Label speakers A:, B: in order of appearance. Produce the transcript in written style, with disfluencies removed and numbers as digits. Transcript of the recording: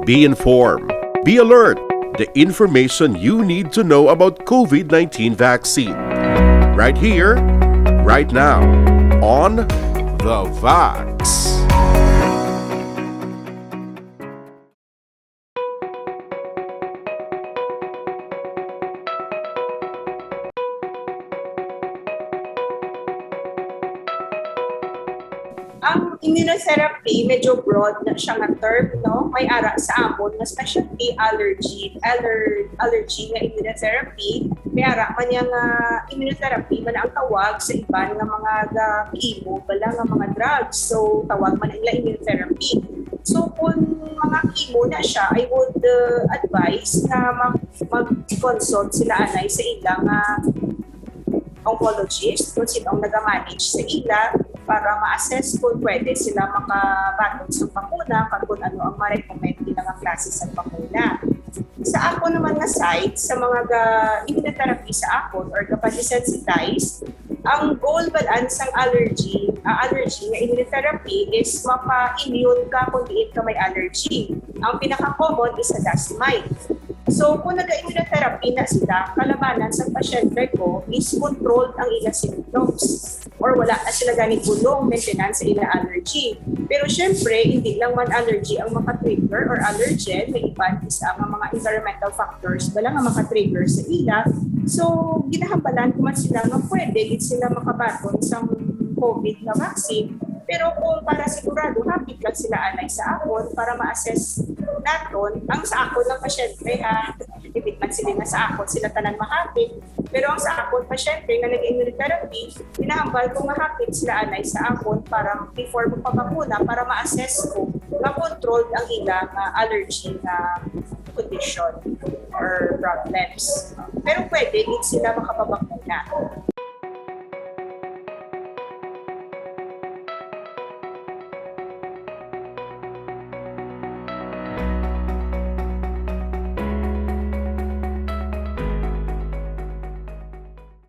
A: Be informed. Be alert. The information you need to know about COVID-19 vaccine. Right here, right now, on THEVAX.
B: Ang immunotherapy, medyo broad na siya nga term, no? May ara sa amon, na specialty allergy nga immunotherapy. May ara man yung immunotherapy, man ang tawag sa iba nga mga chemo, bala nga mga drugs. So, tawag man nila immunotherapy. So, kung mga chemo na siya, I would advise na mag-consult sila anay sa ilang oncologist, kung sinong nag-manage sa ila, para ma-assess kung pwede sila makabatong sa bakuna kung ano ang ma-recommend nilang klase sa bakuna. Sa ako naman na side, sa mga immunotherapy sa ako or kapag-desensitize, ang goal balance ng allergy nga immunotherapy is mapa-immune ka kung diin ka may allergy. Ang pinaka-common is sa dust mite. So, kung nag-immunotherapy na sila, kalabanan sa pasyente ko is controlled ang ilang symptoms or wala na sila ganit gulong maintenance sa ilang allergy. Pero syempre, hindi lang man allergy ang makatrigger or allergen, may iban is ang mga environmental factors wala nga makatrigger sa ila. So, ginahambalan ko man sila na pwede sila makabaton sa COVID na vaccine. Pero kung para sigurado, hapit lang sila anay sa akon para ma-assess naton. Ang sa akon ng pasyente, ibig man sila na sa akon, sila tanan mahapit. Pero ang sa akon pasyente na nag-immunotherapy, hinahambal kung mahapit sila anay sa akon para before magpabakuna para ma-assess ko na controlled ang ilang allergy na condition or problems. Pero pwede din sila makapabakuna.